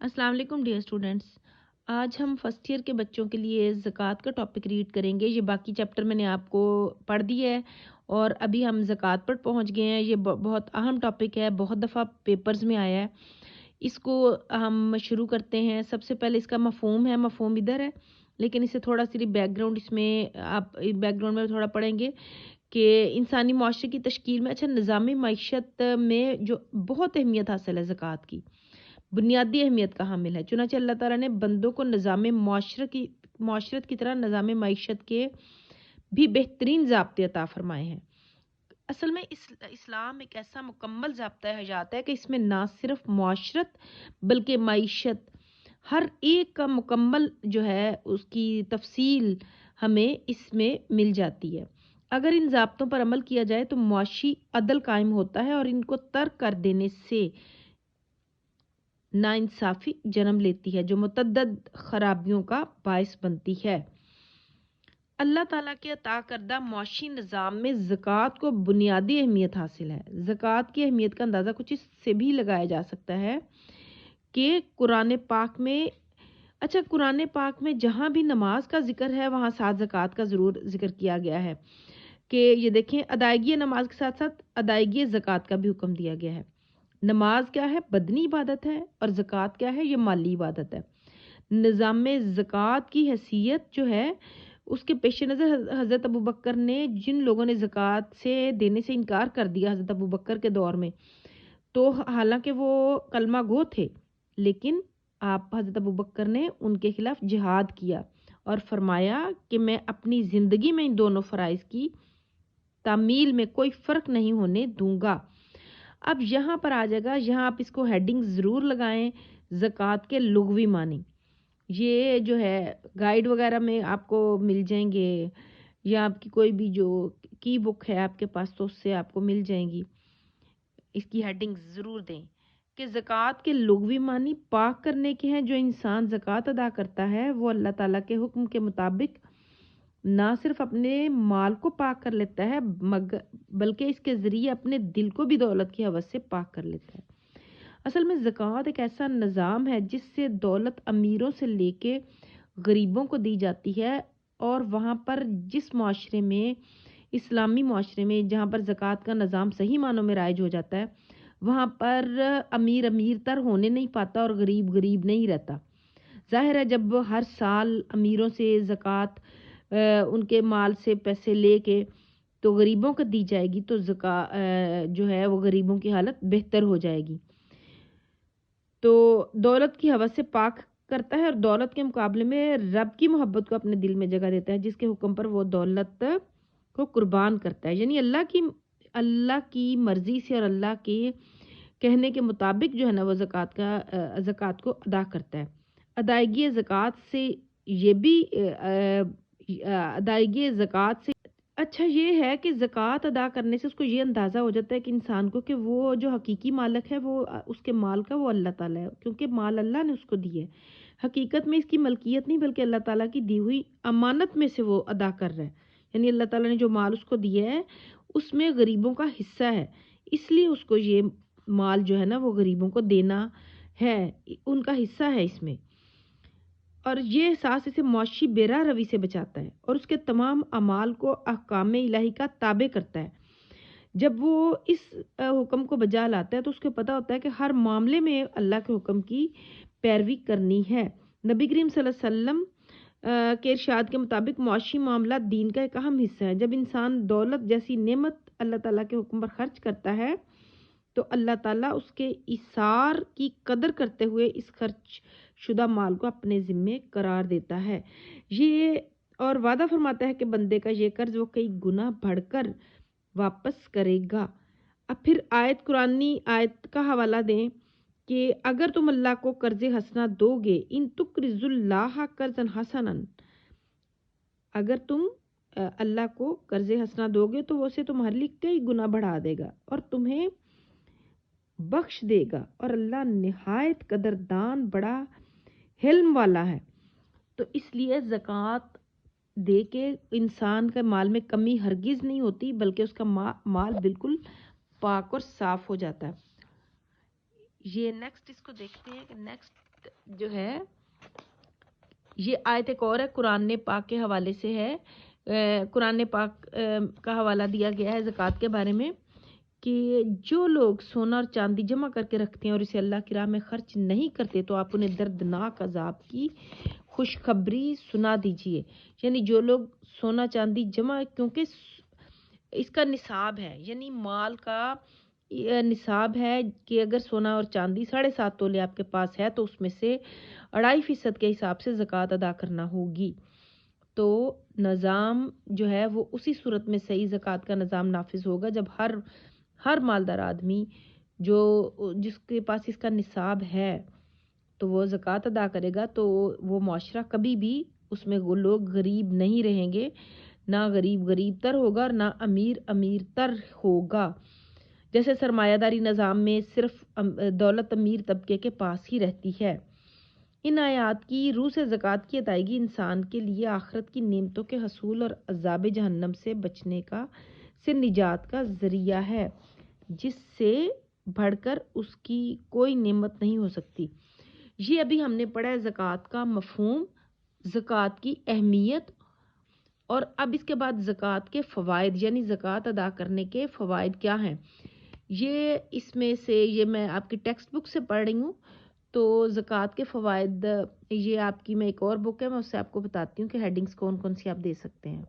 अस्सलाम वालेकुम dear students. आज हम फर्स्ट ईयर के बच्चों के लिए ज़कात का टॉपिक रीड करेंगे। ये बाकी चैप्टर मैंने आपको पढ़ दिया है और अभी हम ज़कात पर पहुंच गए हैं। ये बहुत अहम टॉपिक है, बहुत दफ़ा पेपर्स में आया है। इसको हम शुरू करते हैं। सबसे पहले इसका मफ़हूम है, मफ़हूम इधर है, लेकिन इससे थोड़ा सी बैकग्राउंड इसमें आप बैकग्राउंड में थोड़ा पढ़ेंगे कि इंसानी माशरे की तश्कील में निज़ामी मईशत में जो बहुत अहमियत हासिल है ज़कात की, बुनियादी अहमियत का हामिल है। चुनांचे अल्लाह ताला ने बंदों को माशरत की तरह निज़ाम मईशत के भी बेहतरीन ज़ाब्ते अता फरमाए हैं। असल में इस्लाम एक ऐसा मुकम्मल ज़ाब्ता हयात है कि इसमें ना सिर्फ माशरत बल्कि मईशत हर एक का मुकम्मल जो है उसकी तफसील हमें इसमें मिल जाती है। अगर इन ज़ाब्तों पर अमल किया जाए तो मुआशी अदल कायम होता है और इनको तर्क कर देने से नाइंसाफ़ी जन्म लेती है जो मुतअद्दिद खराबियों का बायस बनती है। अल्लाह ताला के अता करदा मुआशी निज़ाम में ज़कात को बुनियादी अहमियत हासिल है। ज़कात की अहमियत का अंदाज़ा कुछ इससे भी लगाया जा सकता है कि कुरान पाक में जहाँ भी नमाज का जिक्र है वहाँ साथ ज़कात का ज़रूर जिक्र किया गया है कि ये देखें, अदायगी नमाज के साथ साथ अदायगी ज़कात का भी हुक्म दिया गया है। नमाज क्या है? बदनी इबादत है और ज़कात क्या है? ये माली इबादत है। निज़ाम ज़कात की हैसियत जो है उसके पेश नज़र हज़रत अबू बकर ने जिन लोगों ने ज़कात से देने से इनकार कर दिया हज़रत अबू बकर के दौर में, तो हालांकि वो कलमा गो थे, लेकिन आप हज़रत अबू बकर ने उनके खिलाफ जिहाद किया और फरमाया कि मैं अपनी ज़िंदगी में इन दोनों फ़राइज़ की तामील में कोई फ़र्क नहीं होने दूंगा। अब यहाँ पर आ जाएगा, यहाँ आप इसको हेडिंग ज़रूर लगाएं, ज़कात के लुग़वी मानी। ये जो है गाइड वगैरह में आपको मिल जाएंगे या आपकी कोई भी जो की बुक है आपके पास तो उससे आपको मिल जाएंगी। इसकी हेडिंग ज़रूर दें कि ज़कात के लुग़वी मानी पाक करने के हैं। जो इंसान ज़कात अदा करता है वो अल्लाह ताला के हुक्म के मुताबिक ना सिर्फ अपने माल को पाक कर लेता है मगर बल्कि इसके ज़रिए अपने दिल को भी दौलत की हवस से पाक कर लेता है। असल में ज़कात एक ऐसा निज़ाम है जिससे दौलत अमीरों से लेके गरीबों को दी जाती है और वहाँ पर जिस माशरे में इस्लामी माशरे में जहाँ पर ज़कात का निज़ाम सही मानों में राइज हो जाता है वहाँ पर अमीर अमीर तर होने नहीं पाता और गरीब गरीब नहीं रहता। ज़ाहिर है जब हर साल अमीरों से ज़कात उनके माल से पैसे लेके तो गरीबों को दी जाएगी तो जो है वो गरीबों की हालत बेहतर हो जाएगी। तो दौलत की हवस से पाक करता है और दौलत के मुकाबले में रब की मोहब्बत को अपने दिल में जगह देता है जिसके हुक्म पर वो दौलत को कुर्बान करता है। यानी अल्लाह की मर्जी से और अल्लाह के कहने के मुताबिक जो है ना वो ज़कात को अदा करता है। अदायगी ज़कात से ये भी अदायगी ज़कात से अच्छा ये है कि ज़कात अदा करने से उसको ये अंदाज़ा हो जाता है कि इंसान को कि वो जो हकीकी मालिक है वो उसके माल का वो अल्लाह ताला है, क्योंकि माल अल्लाह ने उसको दी है। हकीकत में इसकी मलकियत नहीं बल्कि अल्लाह ताला की दी हुई अमानत में से वो अदा कर रहा है। यानी अल्लाह ताला ने जो माल उसको दिया है उसमें गरीबों का हिस्सा है, इसलिए उसको ये माल जो है ना वो गरीबों को देना है, उनका हिस्सा है इसमें। और ये एहसास इसे मुआशी बेरा रवी से बचाता है और उसके तमाम अमाल को अहकाम इलाही का ताबे करता है। जब वो इस हुक्म को बजा लाता है तो उसको पता होता है कि हर मामले में अल्लाह के हुक्म की पैरवी करनी है। नबी करीम सल्लल्लाहु अलैहि वसल्लम के इरशाद के मुताबिक मुआशी मामला दीन का एक अहम हिस्सा है। जब इंसान दौलत जैसी नेमत अल्लाह ताला के हुक्म पर खर्च करता है तो अल्लाह ताला उसके इसार की कदर करते हुए इस खर्च शुदा माल को अपने ज़िम्मे करार देता है। ये और वादा फरमाता है कि बंदे का ये कर्ज वो कई गुना बढ़कर वापस करेगा। अब फिर कुरानी आयत का हवाला दें कि अगर तुम अल्लाह को कर्ज हसना दोगे इन तुकरिजुल्लाह कर्जन हसनन, अगर तुम अल्लाह को कर्ज हसना दोगे तो वो उसे तुम्हारे लिए कई गुना बढ़ा देगा और तुम्हें बख्श देगा और अल्लाह निहायत कदरदान बड़ा हिल्म वाला है। तो इसलिए ज़कात दे के इंसान के माल में कमी हरगिज़ नहीं होती बल्कि उसका माल बिल्कुल पाक और साफ हो जाता है। یہ نیکسٹ اس کو دیکھتے ہیں کہ نیکسٹ جو ہے یہ آیت ایک اور ہے، قرآن پاک کے حوالے سے ہے۔ قرآن پاک کا حوالہ دیا گیا ہے زکوٰۃ کے بارے میں کہ جو لوگ سونا اور چاندی جمع کر کے رکھتے ہیں اور اسے اللہ کی راہ میں خرچ نہیں کرتے تو آپ انہیں دردناک عذاب کی خوشخبری سنا دیجیے۔ یعنی جو لوگ سونا چاندی جمع، کیونکہ اس کا نصاب ہے، یعنی مال کا نصاب ہے کہ اگر سونا اور چاندی 7.5 تولے آپ کے پاس ہے تو اس میں سے 2.5% کے حساب سے زکوٰۃ ادا کرنا ہوگی۔ تو نظام جو ہے وہ اسی صورت میں صحیح زکوٰۃ کا نظام نافذ ہوگا جب ہر مالدار آدمی جس کے پاس اس کا نصاب ہے تو وہ زکوٰۃ ادا کرے گا، تو وہ معاشرہ کبھی بھی اس میں وہ لوگ غریب نہیں رہیں گے، نہ غریب تر ہوگا اور نہ امیر تر ہوگا۔ جیسے سرمایہ داری نظام میں صرف دولت امیر طبقے کے پاس ہی رہتی ہے۔ ان آیات کی روح سے زکوٰۃ کی ادائیگی انسان کے لیے آخرت کی نعمتوں کے حصول اور عذاب جہنم سے نجات کا ذریعہ ہے، جس سے بڑھ کر اس کی کوئی نعمت نہیں ہو سکتی۔ یہ ابھی ہم نے پڑھا ہے زکوٰۃ کا مفہوم، زکوٰۃ کی اہمیت، اور اب اس کے بعد زکوٰۃ کے فوائد، یعنی زکوٰۃ ادا کرنے کے فوائد کیا ہیں۔ یہ اس میں سے یہ میں آپ کی ٹیکسٹ بک سے پڑھ رہی ہوں، تو زکوٰۃ کے فوائد یہ آپ کی میں ایک اور بک ہے، میں اس سے آپ کو بتاتی ہوں کہ ہیڈنگز کون کون سی آپ دے سکتے ہیں۔